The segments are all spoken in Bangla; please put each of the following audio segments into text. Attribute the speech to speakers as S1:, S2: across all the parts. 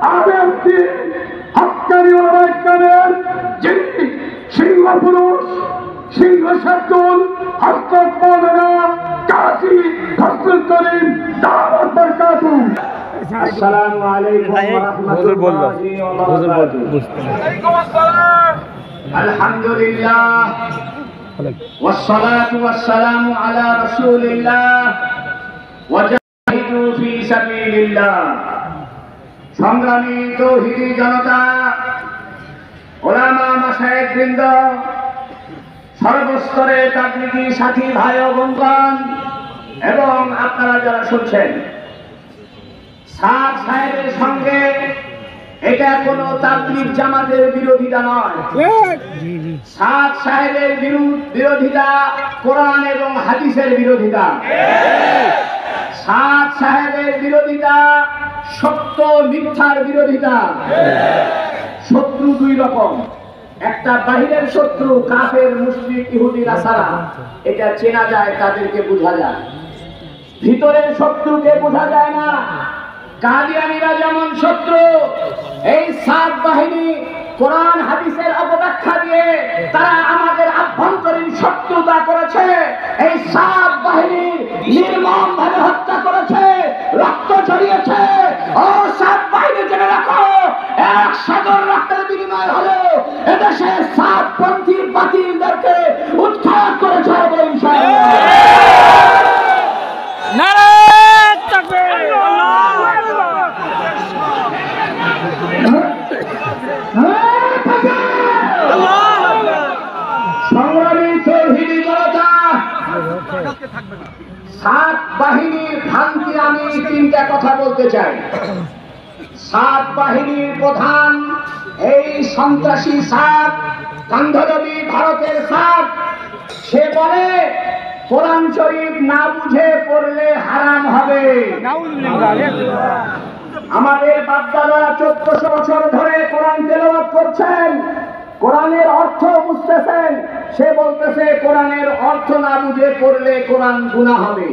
S1: আলেমটি হক্কানি ওলামায়ে যিনি সিংহ পুরুষ সিংহ শার্দুল হযরত মাওলানা কাজী ফজলুল করিম দাওয়াত বরকাতুহু। আসসালামু আলাইকুম ওয়া রাহমাতুল্লাহি ওয়া বারাকাতুহু। আলহামদুলিল্লাহ والصلاة والسلام على رسول الله وجاهدوا في سبيل الله। সংগ্রামী তৌহিদি জনতা, ওলামা মাশায়েখ বৃন্দ, সর্বস্তরে তাবলীগী সাথী ভাই ও বোনগণ এবং আপনারা যারা শুনছেন, সাদ সাহেবের সঙ্গে এটা কোনো তাবলীগ জামাতের বিরোধিতা নয়। সাদ সাহেবের বিরোধিতা কোরআন এবং হাদিসের বিরোধিতা। সাদ সাহেবের বিরোধিতা সত্য মিথ্যার বিরোধিতা। শত্রু দুই রকম, একটা বাহিরের শত্রু কাফের মুশরিক ইহুদি নাসারা, এটা চেনা যায়, তাদেরকে বোঝা যায়। ভিতরের শত্রুকে বোঝা যায় না। কাদিয়ানীরা যেমন শত্রু, এই সাত বাহিনী কোরআন হাদিসের অপব্যাখ্যা দিয়ে তারা আমাদের আভ্যন্তরীণ শত্রুতা করেছে। এই সাত বাহিনী নির্মম ভাবে হত্যা করেছে, রক্ত ঝরিয়েছে। ও সাত বাহিনী জেনে রাখো, এক সাগর রক্তের বিনিময় হলো এদেশে সাত পন্থী বাতিলদেরকে উৎখাত করেছে। সাত বাহিনীর ভ্রান্তি আমি তিনটা কথা বলতে চাই। সাত বাহিনীর প্রধান এই সন্ত্রাসী সাত কান্ধরবি ভারতের সাত। সে বলে কোরআন শরীফ না বুঝে পড়লে হারাম হবে। আমাদের বাপদাদা 1400 বছর ধরে কোরআন তেলাওয়াত করছেন, কোরআনের অর্থ বুঝতেছেন। সে বলতেছে কোরআনের অর্থ না বুঝে পড়লে কোরআন গুনাহ হবে।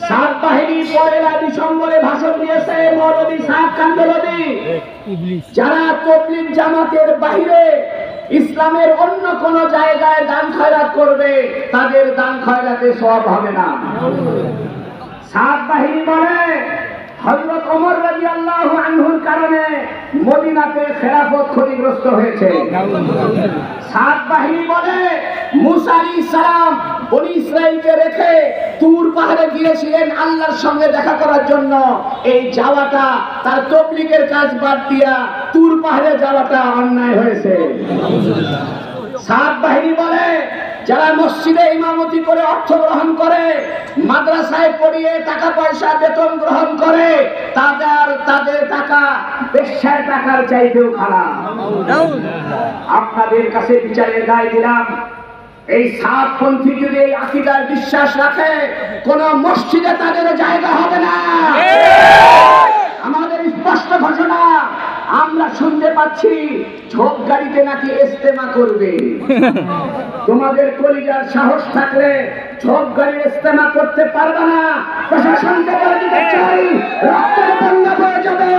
S1: সাত বাহিনী পরেলা ডিসেম্বরে ভাষণ দিয়েছে মৌলভী সাদ কান্ধলভী। যারা তাবলীগ জামাতের বাইরে ইসলামের অন্য কোন জায়গায় দান খয়রাত করবে, তাদের দান খয়রাতে সওয়াব হবে না। সাত বাহিনী বলে হযরত ওমর রাদিয়াল্লাহু আনহুর কারণে মদিনাতে খেলাফত ক্ষতিগ্রস্ত হয়েছে। সাত বাহিনী বলে মুসা আলাইহিস সালাম বনি ইসরাইলকে রেখে তুর পাহাড়ে গিয়েছিলেন আল্লাহর সঙ্গে দেখা করার জন্য। এই যাওয়াটা তার তাবলীগের কাজ বাদ দিয়া তুর পাহাড়ে যাওয়াটা অন্যায় হয়েছে। সাত বাহিনী বলে যারা মসজিদে ইমামতি করে অর্থ গ্রহণ করে, মাদ্রাসায় পড়িয়ে টাকা পয়সা বেতন গ্রহণ করে, তাদের টাকা বেশ্যার টাকার চাইতেও খারাপ। আপনাদের কাছে বিচারের দায় দিলাম, এই সাত পন্থী যদি এই আকীদার বিশ্বাস রাখে, কোন মসজিদে তাদের জায়গা হবে না। আমাদের স্পষ্ট ঘোষণা। আমরা শুনতে পাচ্ছি ঝোপ গাড়িতে নাকি ইস্তেমা করবে। তোমাদের কলিজার সাহস থাকলে ঝোপ গাড়ির ইস্তেমা করতে পারবে না। প্রশাসনকে বলে দিতে চাই, রক্তের বন্যা বয়ে যাবে।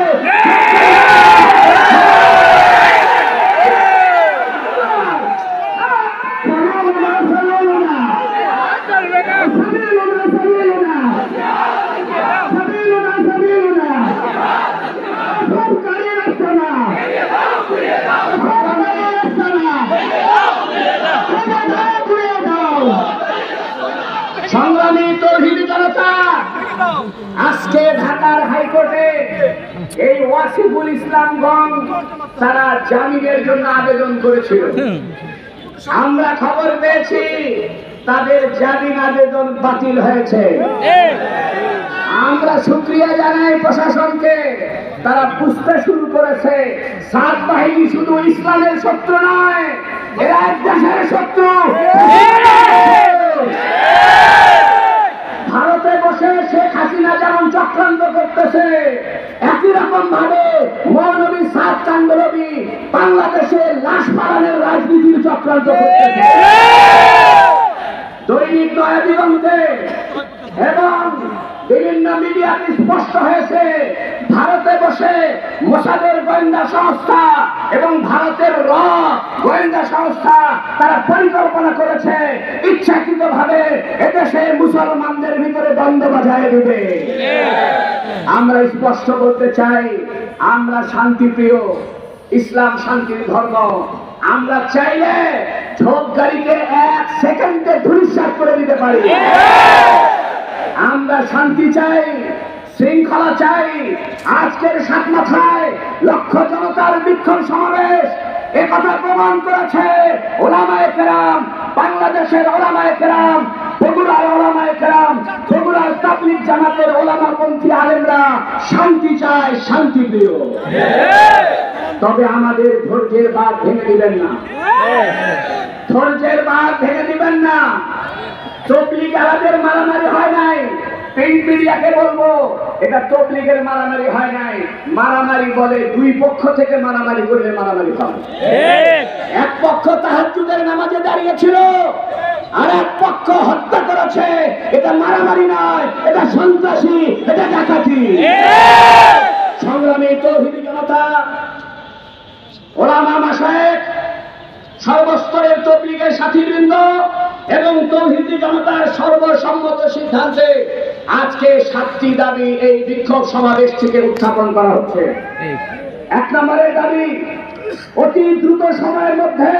S1: সংগ্রামী তৌহিদি জনতা, আজকে ঢাকার হাইকোর্টে এই ওয়াসিফুল ইসলামগঞ্জ তারা জামিনের জন্য আবেদন করেছিল। আমরা খবর পেয়েছি তাদের জামিন আবেদন বাতিল হয়েছে। আমরা শুকরিয়া জানাই প্রশাসনকে, তারা বুঝতে শুরু করেছে সাত বাহিনী শুধু ইসলামের শত্রু নয়, এরা এক দেশের শত্রু। ভারতে বসে শেখ হাসিনা যেমন চক্রান্ত করতেছে, একই রকম ভাবে মৌলভী সাদ কান্ধলভী বাংলাদেশে লাশ পালনের রাজনীতির চক্রান্ত করতেছে। দৈনিক নয়াদিগন্তে এবং বিভিন্ন মিডিয়াতে স্পষ্ট হয়েছে, ভারতে বসে বসে মোসাদের গোয়েন্দা সংস্থা এবং ভারতের গোয়েন্দা সংস্থা তারা পরিকল্পনা করেছে ইচ্ছাকৃতভাবে এদেশে মুসলমানদের ভিতরে দ্বন্দ্ব বাজায় দিবে। আমরা স্পষ্ট বলতে চাই, আমরা শান্তিপ্রিয়, ইসলাম শান্তির ধর্ম। আমরা চাইলে ঝোপ গাড়িকে 1 সেকেন্ডে ধূলিসাৎ করে দিতে পারি। আমরা শান্তি চাই, শৃঙ্খলা চাই। আজকের সাতমাথায় লক্ষ জনতার বিক্ষোভ সমাবেশ একথা প্রমাণ করেছে। ওলামায়ে কেরাম, বাংলাদেশের ওলামায়ে কেরাম, বগুড়ার ওলামায়ে কেরাম, বগুড়ার তাবলীগ জামাতের ওলামাপন্থী আলেমরা শান্তি চায়, শান্তিপ্রিয়। তবে আমাদের ধৈর্যের বাঁধ ভেঙে দিবেন না, ধৈর্যের বাঁধ ভেঙে দিবেন না। তবলিগ আলাদের মারামারি হয় নাই। প্রিন্ট মিডিয়াকে বলবো, এটা তবলিগের মারামারি হয় নাই। মারামারি বলে দুই পক্ষ থেকে মারামারি করলে মারামারি হয়। এক পক্ষ তাহাজ্জুদের নামাজে দাঁড়িয়েছিল, আর এক পক্ষ হত্যা করেছে। এটা মারামারি নয়, এটা সন্ত্রাসী, এটা ডাকাতি। সংগ্রামী তৌহিদি জনতা, ওলামা মাশায়েখ, সর্বস্তরের তবলিগের সাথীবৃন্দ এবং তৌহিদি জনতার সর্বসম্মত সিদ্ধান্তে আজকে 7টি দাবি এই বিক্ষোভ সমাবেশ থেকে উত্থাপন করা হচ্ছে। 1 নম্বরের দাবি, অতি দ্রুত সময়ের মধ্যে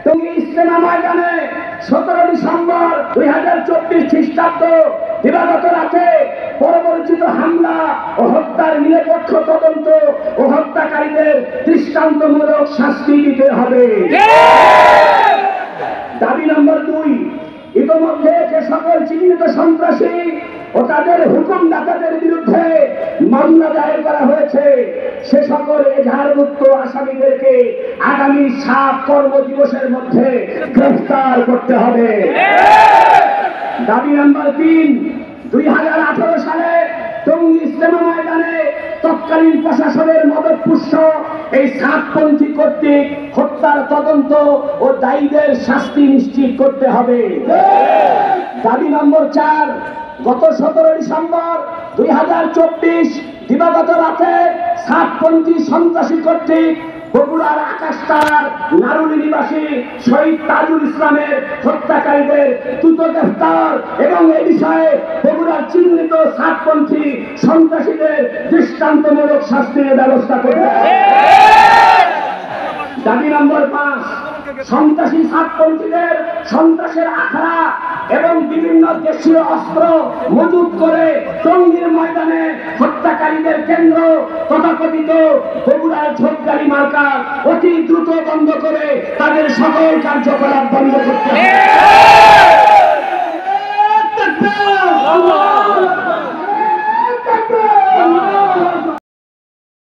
S1: টঙ্গী ইজতেমা ময়দানে 17 ডিসেম্বর 2024 খ্রিস্টাব্দ দিবাগত রাতে পরবর্তীত হামলা ও হত্যার নিরপেক্ষ তদন্ত ও হত্যাকারীদের দৃষ্টান্তমূলক শাস্তি দিতে হবে। দাবি নম্বর 2, ইতোমধ্যে যে সকল চিহ্নিত সন্ত্রাসী ও তাদের হুকুমদাতাদের বিরুদ্ধে মামলা দায়ের করা হয়েছে, সে সকল এজাহারভুক্ত আসামিদেরকে আগামী 7 কর্মদিবসের মধ্যে গ্রেফতার করতে হবে। দাবি নম্বর 3, 2018 সালে টঙ্গী ইজতেমা ময়দানে তৎকালীন প্রশাসনের মদতপুষ্ট এই সাতপন্থী কর্তৃক হত্যার তদন্ত ও দায়ীদের শাস্তি নিশ্চিত করতে হবে। দাবি নম্বর 4, গত 17 ডিসেম্বর 2024 দিবাগত রাতে সাতপন্থী সন্ত্রাসী কর্তৃক বগুড়ার আকাশতার নারুলি নিবাসী শহীদ তাজুল ইসলামের হত্যাকারীদের দ্রুত গ্রেফতার এবং এ বিষয়ে বগুড়ার চিহ্নিত সাতপন্থী সন্ত্রাসীদের দৃষ্টান্তমূলক শাস্তির ব্যবস্থা করবে। দাবি নম্বর 5, সন্ত্রাসী সাতপন্থীদের সন্ত্রাসের আখড়া এবং বিভিন্ন দেশীয় অস্ত্র মজুত করে টঙ্গীর ময়দানে হত্যাকারীদের কেন্দ্র তথাকথিত বগুড়ার ঝোপগাড়ি মার্কা অতি দ্রুত বন্ধ করে তাদের সকল কার্যকলাপ বন্ধ করতে হবে।